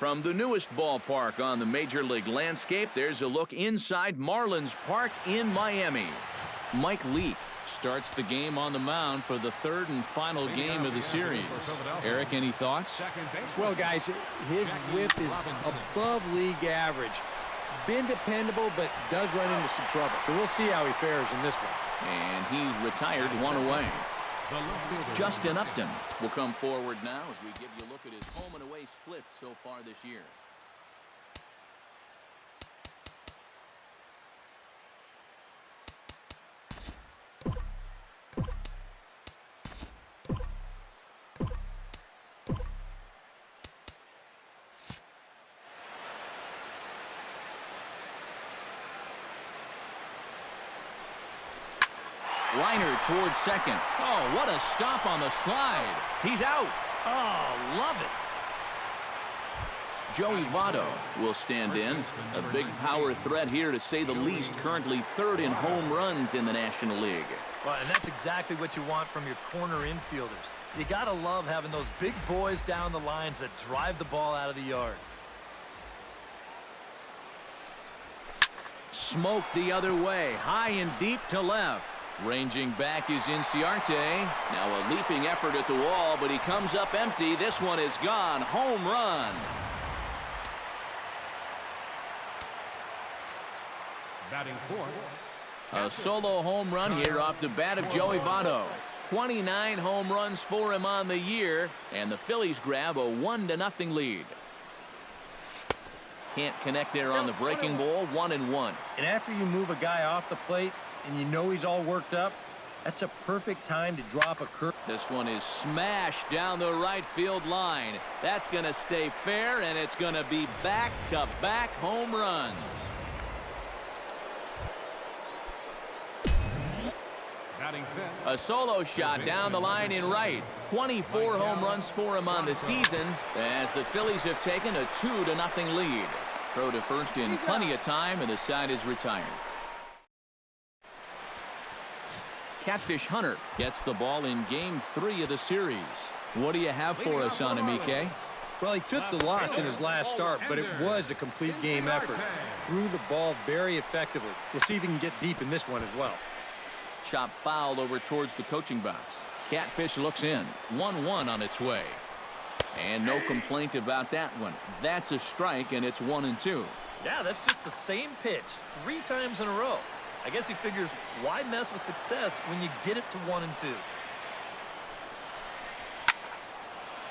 From the newest ballpark on the Major League landscape, there's a look inside Marlins Park in Miami. Mike Leake starts the game on the mound for the third and final game of the series. Eric, any thoughts? Well, guys, his whip is above league average. Been dependable, but does run into some trouble. So we'll see how he fares in this one. And he's retired, one away. Justin Upton will come forward now as we give you a look at his home and away splits so far this year. Liner towards second. Oh, what a stop on the slide. He's out. Oh, love it. Joey Votto will stand in. A big power threat here, to say the least. Currently third in home runs in the National League. Well, and that's exactly what you want from your corner infielders. You got to love having those big boys down the lines that drive the ball out of the yard. Smoke the other way. High and deep to left. Ranging back is Inciarte. Now a leaping effort at the wall, but he comes up empty. This one is gone. Home run. Batting fourth. A solo home run here off the bat of Joey Votto. 29 home runs for him on the year, and the Phillies grab a 1-0 lead. Can't connect there on the breaking ball. 1-1. And after you move a guy off the plate, and you know he's all worked up, that's a perfect time to drop a curve. This one is smashed down the right field line. That's going to stay fair, and it's going to be back-to-back home runs. A solo shot down the line in right. 24 home runs for him on the season, as the Phillies have taken a 2-0 lead. Throw to first in plenty of time, and the side is retired. Catfish Hunter gets the ball in Game 3 of the series. What do you have for us on him, EK? Well, he took the loss in his last start, but it was a complete game effort. Threw the ball very effectively. We'll see if he can get deep in this one as well. Chop foul over towards the coaching box. Catfish looks in. 1-1 on its way. And no complaint about that one. That's a strike, and it's 1-2. Yeah, that's just the same pitch 3 times in a row. I guess he figures, why mess with success when you get it to 1-2?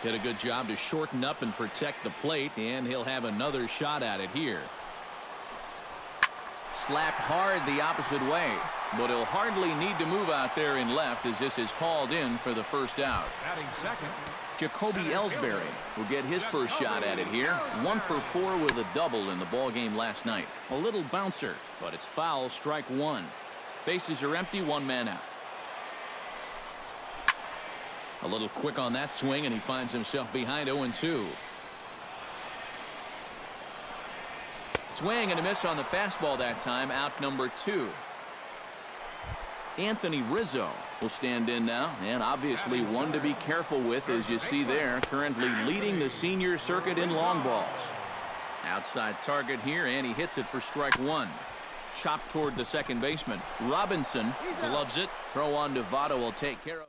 Did a good job to shorten up and protect the plate, and he'll have another shot at it here. Slapped hard the opposite way, but he'll hardly need to move out there in left, as this is hauled in for the first out. Batting second. Jacoby Ellsbury will get his first shot at it here. 1 for 4 with a double in the ball game last night. A little bouncer, but it's foul, strike 1. Bases are empty, 1 man out. A little quick on that swing, and he finds himself behind 0-2. Swing and a miss on the fastball that time, out number 2. Anthony Rizzo will stand in now, and obviously one to be careful with, as you see there, currently leading the senior circuit in long balls. Outside target here, and he hits it for strike 1. Chopped toward the second baseman. Robinson loves it. Throw on to Votto will take care of.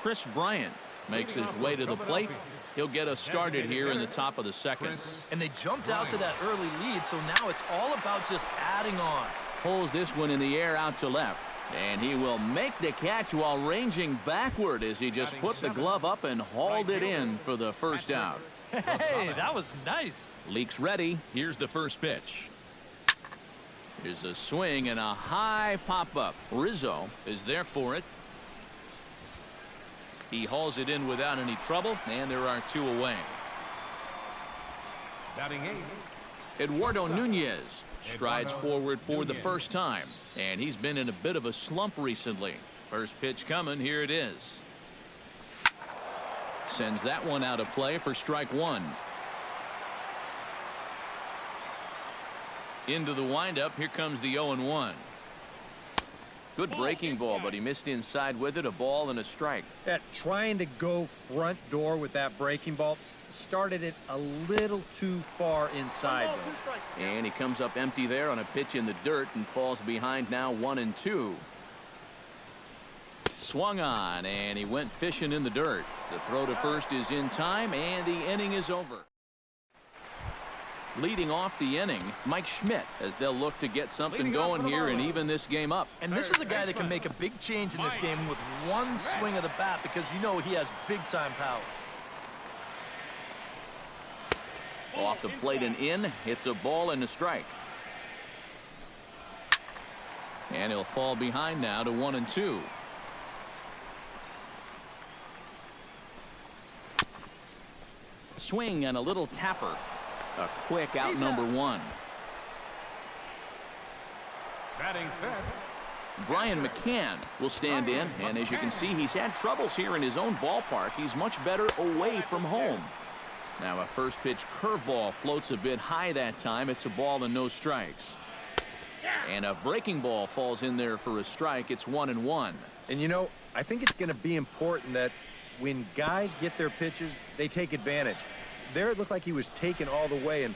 Chris Bryant makes his way to the plate. He'll get us started here in the top of the second. And they jumped out to that early lead, so now it's all about just adding on. Pulls this one in the air out to left. And he will make the catch while ranging backward, as he just put the glove up and hauled it in for the first out. Hey, that was nice. Leaks ready. Here's the first pitch. Here's a swing and a high pop-up. Rizzo is there for it. He hauls it in without any trouble, and there are 2 away. Batting 8. Eduardo Nunez strides forward for the first time, and he's been in a bit of a slump recently. First pitch coming, here it is. Sends that one out of play for strike 1. Into the windup, here comes the 0-1. Good breaking ball, but he missed inside with it. A ball and a strike. Yeah, trying to go front door with that breaking ball started it a little too far inside, though. And he comes up empty there on a pitch in the dirt and falls behind now 1-2. Swung on, and he went fishing in the dirt. The throw to first is in time, and the inning is over. Leading off the inning, Mike Schmidt, as they'll look to get something going here and even this game up. And this is a guy that can make a big change in this game with one swing of the bat, because you know he has big-time power. Off the plate and in, hits a ball and a strike. And he'll fall behind now to 1-2. Swing and a little tapper. A quick out number one. Batting fifth. Brian McCann will stand in, and as you can see, he's had troubles here in his own ballpark. He's much better away from home. Now a first pitch curveball floats a bit high that time. It's a ball and no strikes. And a breaking ball falls in there for a strike. It's 1-1. And you know, I think it's going to be important that when guys get their pitches, they take advantage. There it looked like he was taken all the way, and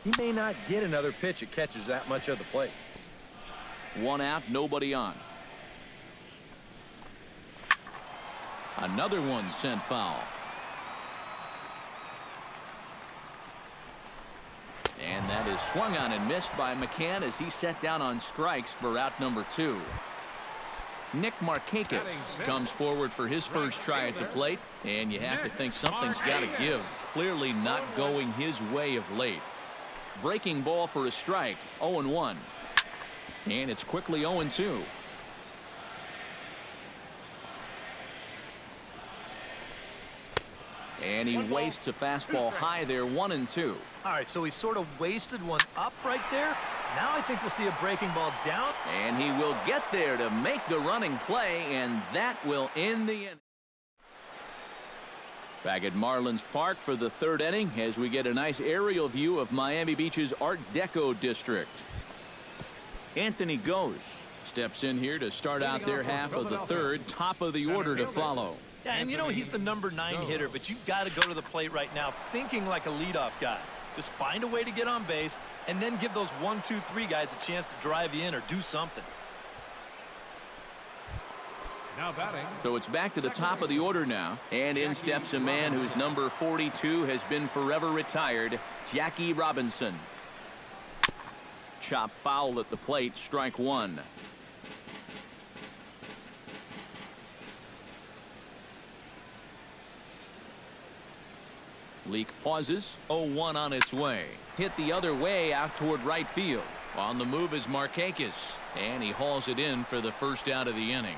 he may not get another pitch that catches that much of the plate. One out, nobody on. Another one sent foul. And that is swung on and missed by McCann as he set down on strikes for out number 2. Nick Markakis comes forward for his first try at the plate, and you have to think something's got to give. Clearly not going his way of late. Breaking ball for a strike, 0-1. And it's quickly 0-2. And he wastes a fastball high there, 1-2. All right, so he sort of wasted one up right there. Now I think we'll see a breaking ball down. And he will get there to make the running play, and that will end the inning. Back at Marlins Park for the third inning as we get a nice aerial view of Miami Beach's Art Deco district. Anthony Goes steps in here to start out their half of the third. Top of the order to follow. Yeah, and you know he's the number 9 hitter, but you've got to go to the plate right now thinking like a leadoff guy. Just find a way to get on base and then give those 1, 2, 3 guys a chance to drive you in or do something. Now batting. So it's back to the top of the order now, and in steps a man whose number 42 has been forever retired, Jackie Robinson. Chop foul at the plate, strike 1. Leak pauses, 0-1 on its way. Hit the other way out toward right field. On the move is Markakis, and he hauls it in for the first out of the inning.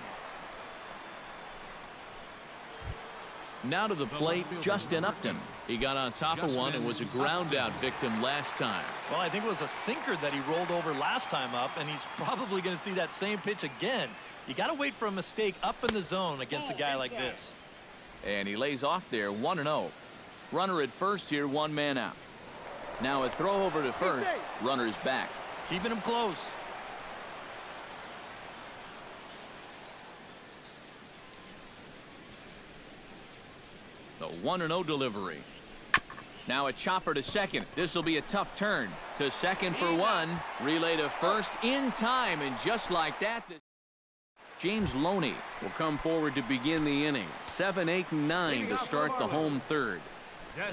Now to the plate, Justin Upton. He got on top of one and was a ground out victim last time. Well, I think it was a sinker that he rolled over last time up, and he's probably going to see that same pitch again. You got to wait for a mistake up in the zone against a guy like this. And he lays off there, 1-0. Runner at first here, 1 man out. Now a throw over to first. Runner's back. Keeping him close. The 1-0 delivery. Now a chopper to second. This will be a tough turn. To second for 1. Relay to first in time, and just like that, James Loney will come forward to begin the inning. 7, 8, 9 to start the home third.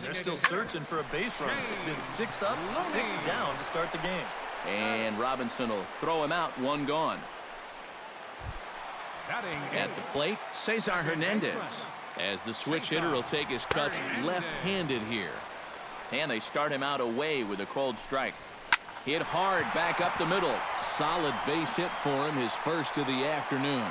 They're still searching for a base runner. It's been 6 up, 6 down to start the game. And Robinson will throw him out, 1 gone. At the plate, Cesar Hernandez. As the switch hitter will take his cuts left-handed here. And they start him out away with a called strike. Hit hard back up the middle. Solid base hit for him, his first of the afternoon.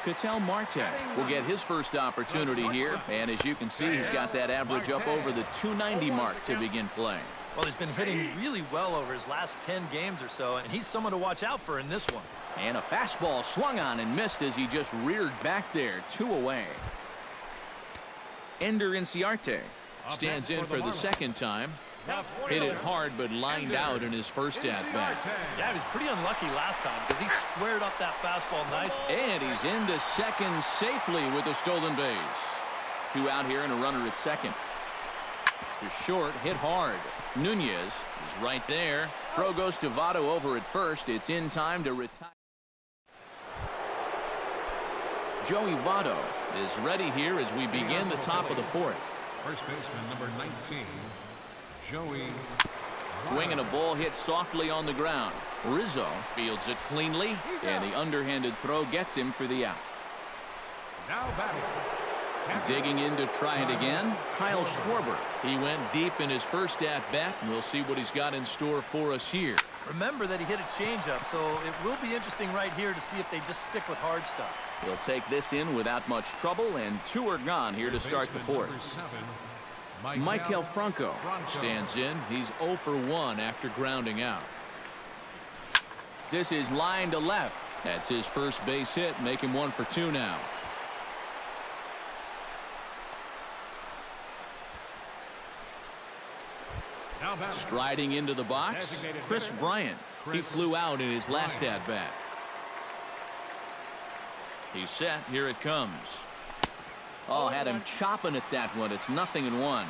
Ketel Marte will get his first opportunity here, and as you can see, he's got that average up over the 290 mark to begin playing. Well, he's been hitting really well over his last 10 games or so, and he's someone to watch out for in this one. And a fastball swung on and missed as he just reared back there, 2 away. Ender Inciarte stands in for the second time. Hit it hard, but lined out in his first at-bat. Yeah, he was pretty unlucky last time because he squared up that fastball nice. And he's into second safely with a stolen base. 2 out here and a runner at second. To short, hit hard. Nunez is right there. Throw goes to Votto over at first. It's in time to retire. Joey Votto is ready here as we begin the top of the 4th. First baseman number 19, Joey. Swinging a ball hit softly on the ground. Rizzo fields it cleanly, and the underhanded throw gets him for the out. Now batting. Digging in to try it again, Kyle Schwarber. He went deep in his first at-bat, and we'll see what he's got in store for us here. Remember that he hit a changeup, so it will be interesting right here to see if they just stick with hard stuff. He'll take this in without much trouble, and 2 are gone here to start the 4th. Maikel Franco stands in. He's 0 for 1 after grounding out. This is line to left. That's his first base hit, make him 1 for 2 now. Striding into the box, Chris Bryant. He flew out in his last at-bat. He's set. Here it comes. Oh, had him chopping at that one. It's 0-1.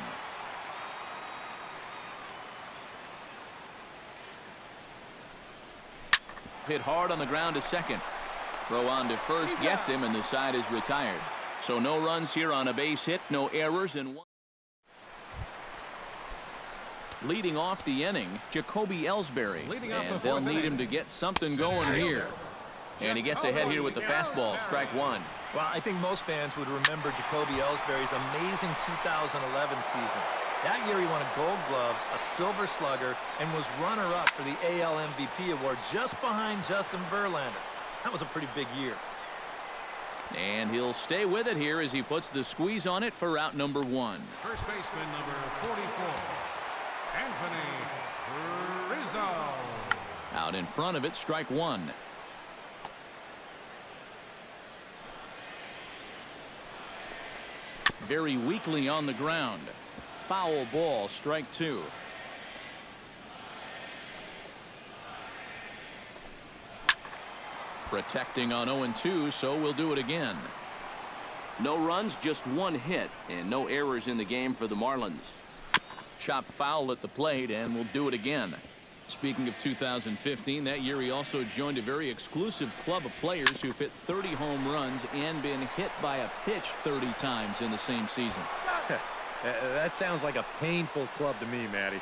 Hit hard on the ground to second. Throw on to first gets him, and the side is retired. So no runs here on a base hit, no errors, and 1. Leading off the inning, Jacoby Ellsbury, and they'll need him to get something going here. And he gets ahead here with the fastball, strike 1. Well, I think most fans would remember Jacoby Ellsbury's amazing 2011 season. That year he won a Gold Glove, a Silver Slugger, and was runner-up for the AL MVP award just behind Justin Verlander. That was a pretty big year. And he'll stay with it here as he puts the squeeze on it for out number 1. First baseman number 44, Anthony Rizzo. Out in front of it, strike 1. Very weakly on the ground. Foul ball, strike 2. Protecting on 0-2, so we'll do it again. No runs, just 1 hit, and no errors in the game for the Marlins. Chop foul at the plate, and we'll do it again. Speaking of 2015, that year he also joined a very exclusive club of players who've hit 30 home runs and been hit by a pitch 30 times in the same season. That sounds like a painful club to me, Matty.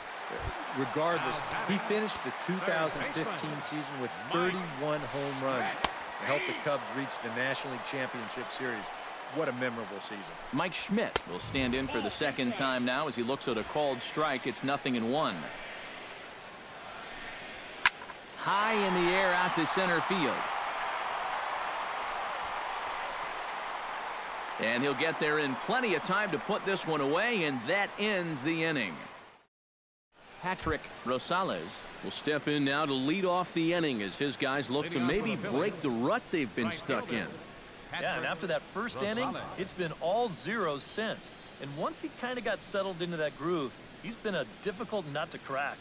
Regardless, he finished the 2015 season with 31 home runs and helped the Cubs reach the National League Championship Series. What a memorable season. Mike Schmidt will stand in for the second time now as he looks at a called strike. It's 0-1. High in the air out to center field. And he'll get there in plenty of time to put this one away, and that ends the inning. Patrick Rosales will step in now to lead off the inning as his guys look to maybe break the rut they've been stuck in. Yeah, and after that first inning, it's been all zeros since. And once he kind of got settled into that groove, he's been a difficult nut to crack.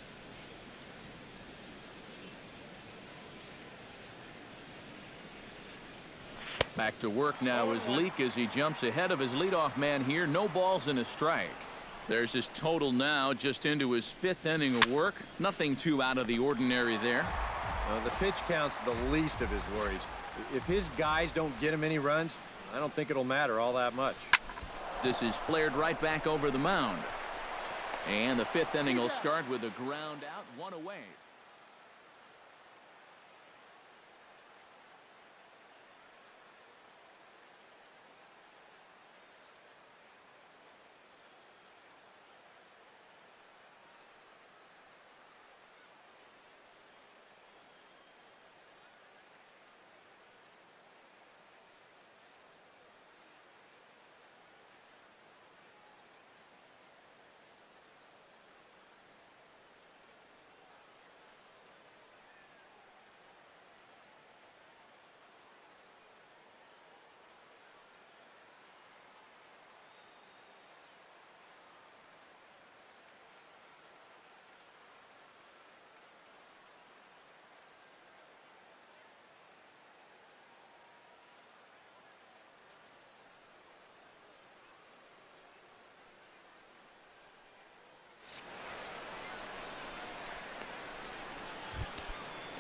Back to work now is Leake as he jumps ahead of his leadoff man here. No balls and a strike. There's his total now, just into his 5th inning of work. Nothing too out of the ordinary there. The pitch count's the least of his worries. If his guys don't get him any runs, I don't think it'll matter all that much. This is flared right back over the mound. And the 5th inning will start with a ground out, 1 away.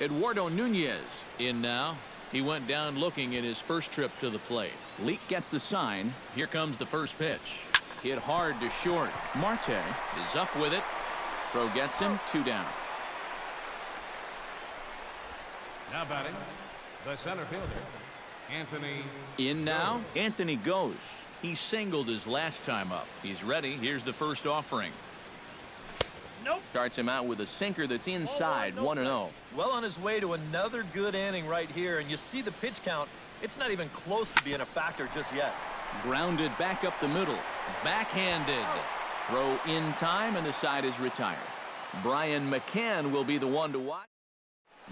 Eduardo Nunez in now. He went down looking in his first trip to the plate. Leake gets the sign. Here comes the first pitch. Hit hard to short. Marte is up with it. Throw gets him. 2 down. Now batting, the center fielder, Anthony. In now, Anthony goes. He singled his last time up. He's ready. Here's the first offering. Starts him out with a sinker that's inside. 1-0. Well on his way to another good inning right here, and you see the pitch count. It's not even close to being a factor just yet. Grounded back up the middle. Backhanded. Throw in time, and the side is retired. Brian McCann will be the one to watch.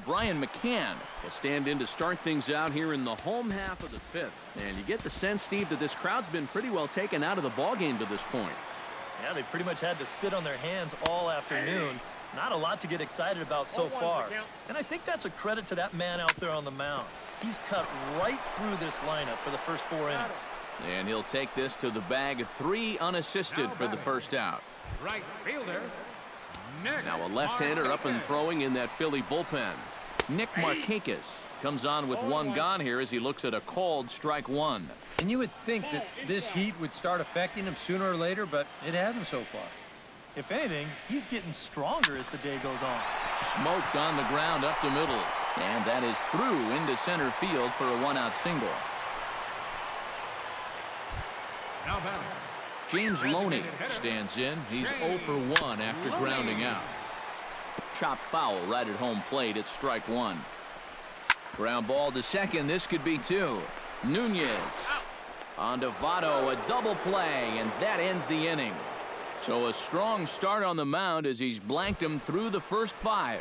Brian McCann will stand in to start things out here in the home half of the 5th. And you get the sense, Steve, that this crowd's been pretty well taken out of the ballgame to this point. Yeah, they pretty much had to sit on their hands all afternoon. Not a lot to get excited about so far. And I think that's a credit to that man out there on the mound. He's cut right through this lineup for the first 4 innings. And he'll take this to the bag. 3 unassisted for the first out. Right fielder, Nick. Now a left-hander up and throwing in that Philly bullpen. Nick Markakis comes on with 1 gone here as he looks at a called strike 1. And you would think that this heat would start affecting him sooner or later, but it hasn't so far. If anything, he's getting stronger as the day goes on. Smoked on the ground up the middle. And that is through into center field for a 1-out single. Now batting, James Loney stands in. He's 0 for 1 after grounding out. Chop foul right at home plate. It's strike 1. Ground ball to second. This could be 2. Nunez on to Votto, a double play, and that ends the inning. So a strong start on the mound as he's blanked him through the first 5.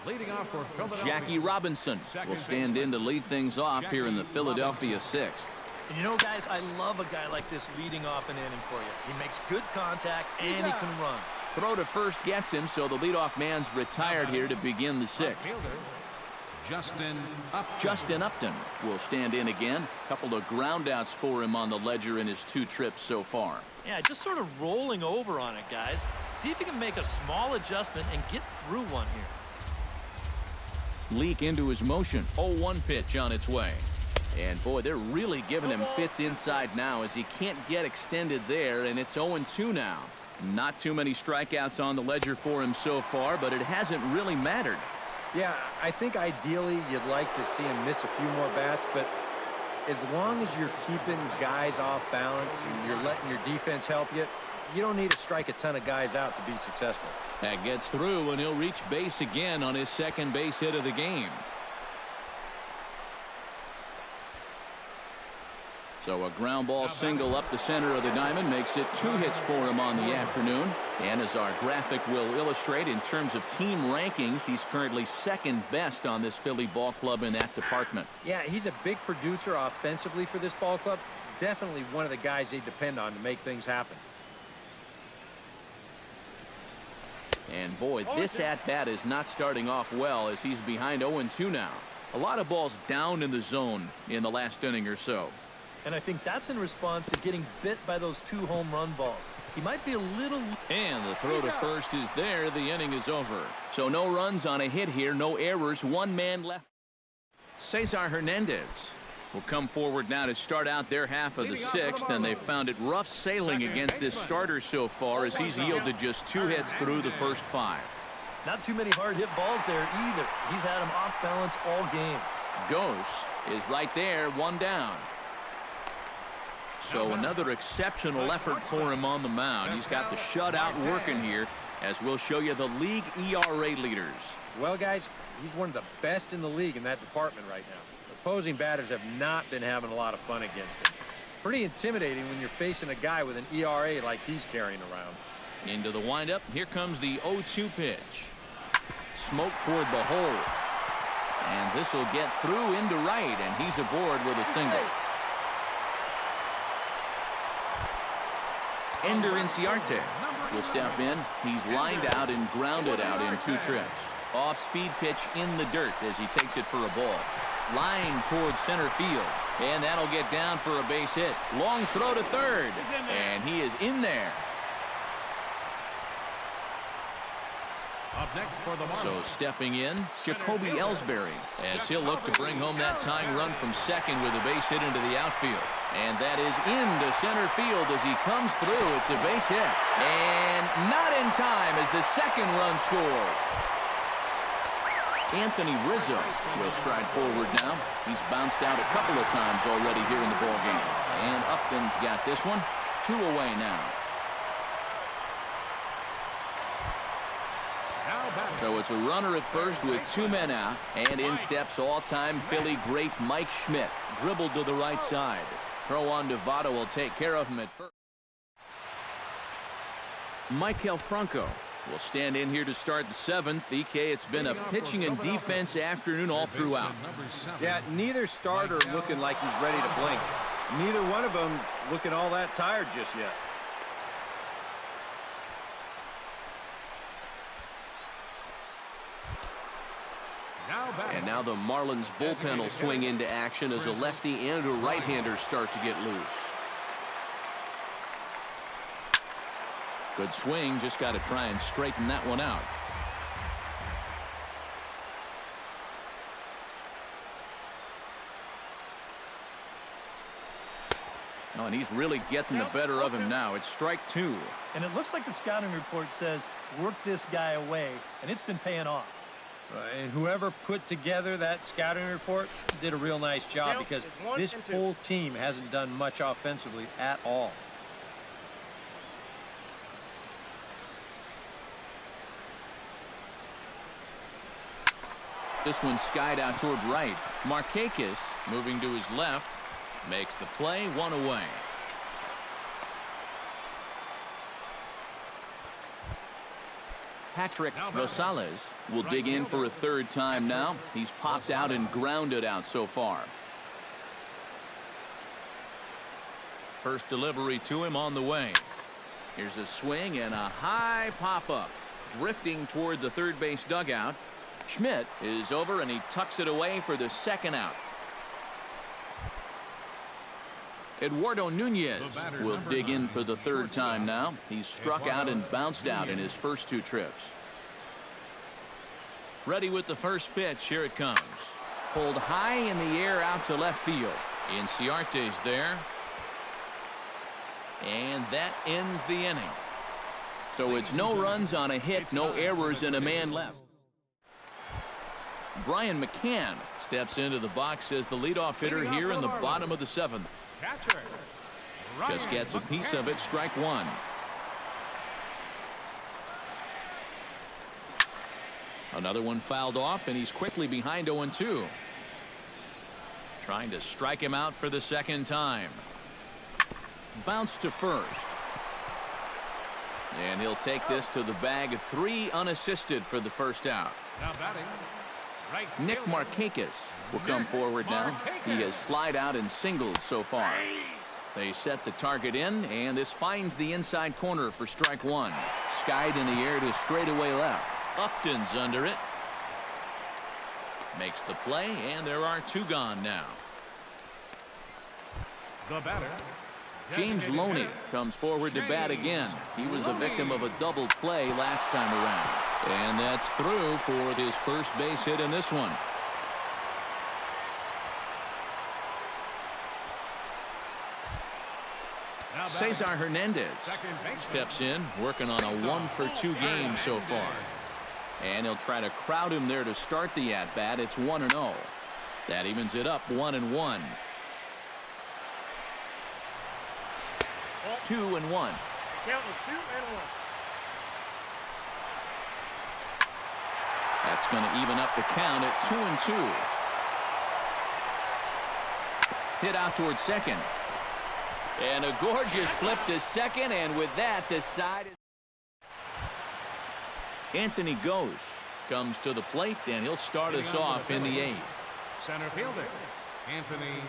leading off for Philadelphia. Jackie Robinson will stand in to lead things off here in the Philadelphia 6th. And you know, guys, I love a guy like this leading off an inning for you. He makes good contact and he can run. Throw to first gets him, so the leadoff man's retired here to begin the 6th. Justin Upton will stand in again. Couple of groundouts for him on the ledger in his 2 trips so far. Yeah, just sort of rolling over on it, guys. See if you can make a small adjustment and get through one here. Leak into his motion. 0-1 pitch on its way. And boy, they're really giving him fits inside now as he can't get extended there, and it's 0-2 now. Not too many strikeouts on the ledger for him so far, but it hasn't really mattered. Yeah, I think ideally you'd like to see him miss a few more bats, but as long as you're keeping guys off balance and you're letting your defense help you, you don't need to strike a ton of guys out to be successful. That gets through, and he'll reach base again on his second base hit of the game. So a ground ball single up the center of the diamond makes it 2 hits for him on the afternoon. And as our graphic will illustrate, in terms of team rankings, he's currently 2nd best on this Philly ball club in that department. Yeah, he's a big producer offensively for this ball club. Definitely one of the guys they depend on to make things happen. And boy, this at-bat is not starting off well as he's behind 0-2 now. A lot of balls down in the zone in the last inning or so. And I think that's in response to getting bit by those 2 home run balls. He might be a little... And the throw to first is there. The inning is over. So no runs on a hit here, no errors, 1 man left. Cesar Hernandez will come forward now to start out their half of the 6th, and they've found it rough sailing against this starter so far as he's yielded just 2 hits through the first 5. Not too many hard hit balls there either. He's had him off balance all game. Gose is right there, 1 down. So another exceptional effort for him on the mound. He's got the shutout working here, as we'll show you the league ERA leaders. Well, guys, he's one of the best in the league in that department right now. Opposing batters have not been having a lot of fun against him. Pretty intimidating when you're facing a guy with an ERA like he's carrying around. Into the windup. Here comes the 0-2 pitch. Smoke toward the hole. And this will get through into right, and he's aboard with a single. Ender Inciarte will step in. He's lined out and grounded out in 2 trips. Off-speed pitch in the dirt as he takes it for a ball. Line towards center field, and that'll get down for a base hit. Long throw to third, and he is in there. next for the Marlins. So stepping in, Jacoby Ellsbury, as he'll look to bring home that tying run from second with a base hit into the outfield. And that is into center field as he comes through. It's a base hit. And not in time as the second run scores. Anthony Rizzo will stride forward now. He's bounced out a couple of times already here in the ballgame. And Upton's got this one. 2 away now. So it's a runner at first with 2 men out. And in steps all-time Philly great Mike Schmidt. Dribbled to the right side. Throw on to Votto will take care of him at first. Michael Franco will stand in here to start the 7th. EK, it's been a pitching and defense afternoon all throughout. Yeah, neither starter looking like he's ready to blink. Neither one of them looking all that tired just yet. And now the Marlins bullpen will swing into action as a lefty and a right-hander start to get loose. Good swing, just got to try and straighten that one out. Oh, and he's really getting the better of him now. It's strike 2. And it looks like the scouting report says work this guy away, and it's been paying off. And whoever put together that scouting report did a real nice job, because this whole team hasn't done much offensively at all. This one skied out toward right. Markakis moving to his left. Makes the play, 1 away. Patrick Rosales will dig in for a 3rd time now. He's popped out and grounded out so far. First delivery to him on the way. Here's a swing and a high pop-up. Drifting toward the third base dugout. Schmidt is over and he tucks it away for the 2nd out. Eduardo Nunez will dig in for the 3rd time now. He's struck out and bounced out in his first 2 trips. Ready with the first pitch. Here it comes. Pulled high in the air out to left field. Inciarte's there. And that ends the inning. So it's no runs on a hit, no errors, and a man left. Brian McCann steps into the box as the leadoff hitter here in the bottom of the 7th. Just gets a piece of it. Strike 1. Another one fouled off, and he's quickly behind 0-2. Trying to strike him out for the 2nd time. Bounce to first. And he'll take this to the bag. 3 unassisted for the 1st out. Now batting, right Nick fielder. Markakis will come forward now. He has flied out and singled so far. They set the target in, and this finds the inside corner for strike 1. Skied in the air to straightaway left. Upton's under it. Makes the play, and there are 2 gone now. The batter, James Loney comes forward to bat again. He was the victim of a double play last time around. And that's through for his first base hit in this one. Cesar Hernandez steps in, working on a 1-for-2 game so far. And he'll try to crowd him there to start the at-bat. It's 1-0. That evens it up 1-1. 2-1. Count was 2-1. That's going to even up the count at 2-2. Hit out towards second. And a gorgeous flip to second, and with that, the side is... Anthony Gose comes to the plate, and he'll start us off in the 8th. Center fielder, Anthony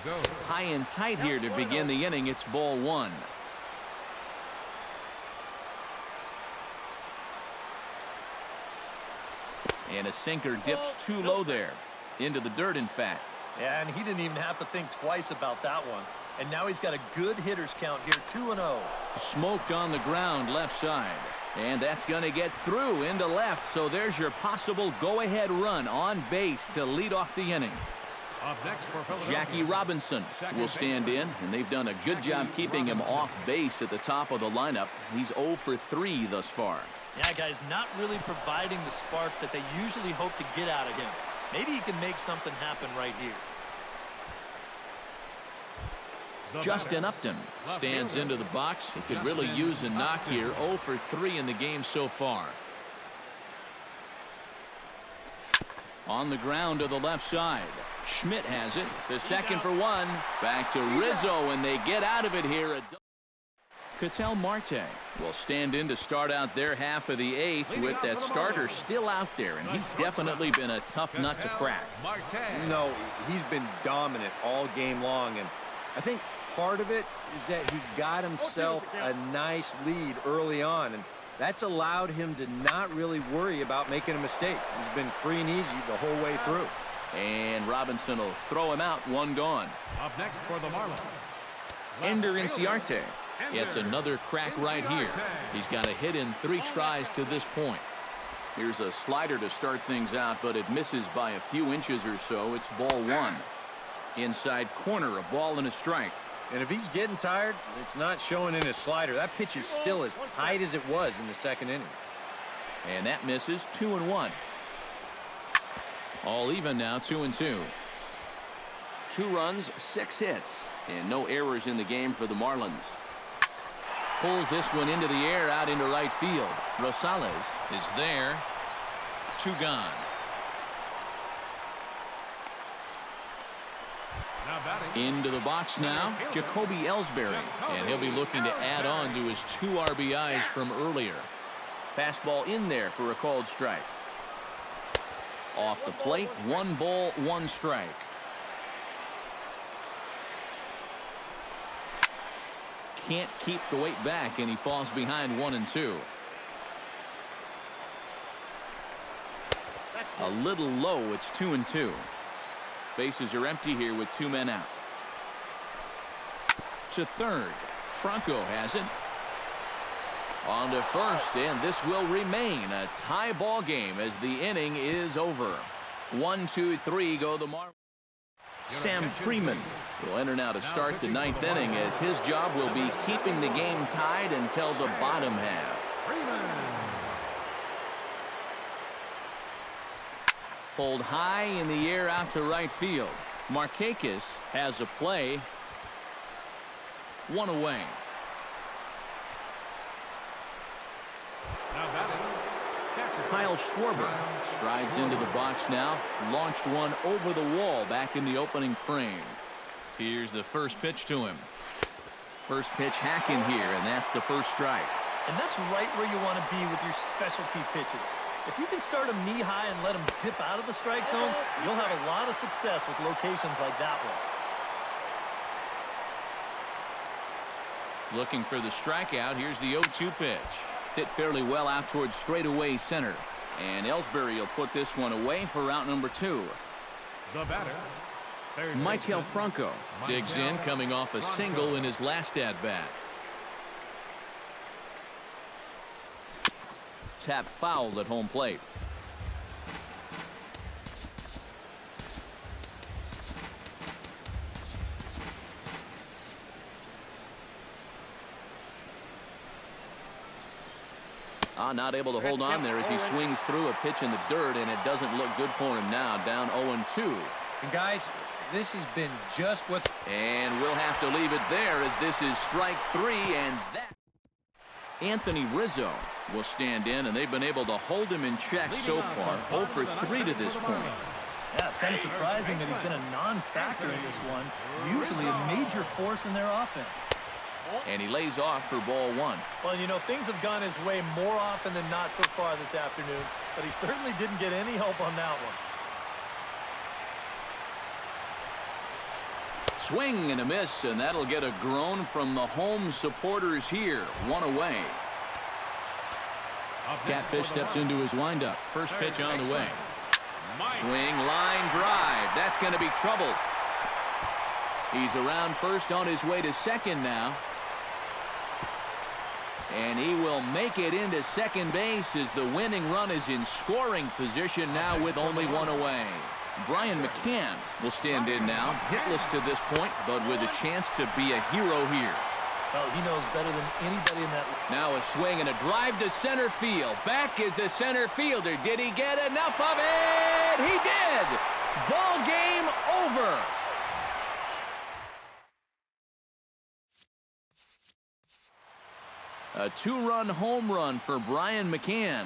Gose. High and tight here to begin the inning. It's ball 1. And a sinker dips too low there. Into the dirt, in fact. Yeah, and he didn't even have to think twice about that one. And now he's got a good hitters count here, 2-0. Smoked on the ground left side. And that's going to get through into left, so there's your possible go-ahead run on base to lead off the inning. Up next for Philadelphia, Jackie Robinson will stand in, and they've done a good job keeping him off base at the top of the lineup. He's 0 for 3 thus far. Yeah, guys, not really providing the spark that they usually hope to get out of him. Maybe he can make something happen right here. Justin Upton stands into the box. He could really use a knock here. 0 for 3 in the game so far. On the ground to the left side. Schmidt has it. The second for 1. Back to Rizzo, and they get out of it here. Ketel Marte will stand in to start out their half of the 8th with that starter still out there, and he's definitely been a tough nut to crack. No, he's been dominant all game long, and I think part of it is that he got himself a nice lead early on, and that's allowed him to not really worry about making a mistake. He's been free and easy the whole way through. And Robinson will throw him out, 1 gone. Up next for the Marlins, Ender Inciarte gets another crack right here. He's got a hit in 3 tries to this point. Here's a slider to start things out, but it misses by a few inches or so. It's ball 1. Inside corner, a ball and a strike. And if he's getting tired, it's not showing in his slider. That pitch is still as tight as it was in the second inning. And that misses. 2-1. All even now, 2-2. 2 runs, 6 hits, and no errors in the game for the Marlins. Pulls this one into the air out into right field. Rosales is there. 2 gone. now batting. Into the box now, Jacoby Ellsbury, and he'll be looking to add on to his 2 RBIs from earlier. Fastball in there for a called strike. Off the plate, 1 ball, 1 strike. Can't keep the weight back, and he falls behind 1-2. A little low. It's 2-2. Bases are empty here with 2 men out. To third. Franco has it. On to first, and this will remain a tie ball game as the inning is over. 1, 2, 3 go the Marlins. Sam Freeman will enter now to start the 9th inning, as his job will be keeping the game tied until the bottom half. Pulled high in the air out to right field. Markakis has a play. 1 away. Now batting, catcher Kyle Schwarber strides into the box now. Launched one over the wall back in the opening frame. Here's the first pitch to him. First pitch hacking here, and that's the first strike. And that's right where you want to be with your specialty pitches. If you can start them knee high and let them dip out of the strike zone, you'll have a lot of success with locations like that one. Looking for the strikeout. Here's the 0-2 pitch. Hit fairly well out towards straightaway center. And Ellsbury will put this one away for route number 2. the batter. Third Michael baseman, Franco digs in, coming off a single in his last at-bat. Tap fouled at home plate. Not able to hold on there as he swings through a pitch in the dirt, and it doesn't look good for him now. Down 0-2. And guys, this has been just what... And we'll have to leave it there, as this is strike 3, and that... Anthony Rizzo will stand in, and they've been able to hold him in check so far. 0 for 3 to this point. Yeah, it's kind of surprising that he's been a non-factor in this one. Usually a major force in their offense. And he lays off for ball 1. Well, you know, things have gone his way more often than not so far this afternoon, but he certainly didn't get any help on that one. Swing and a miss, and that'll get a groan from the home supporters here. 1 away. Catfish steps into his windup. First pitch on the way. Swing, line drive. That's going to be trouble. He's around first, on his way to second now. And he will make it into second base as the winning run is in scoring position now with only one away. Brian McCann will stand in now, hitless to this point, but with a chance to be a hero here. Well, he knows better than anybody in that. Now a swing and a drive to center field. Back is the center fielder. Did he get enough of it? He did! Ball game over. A two-run home run for Brian McCann.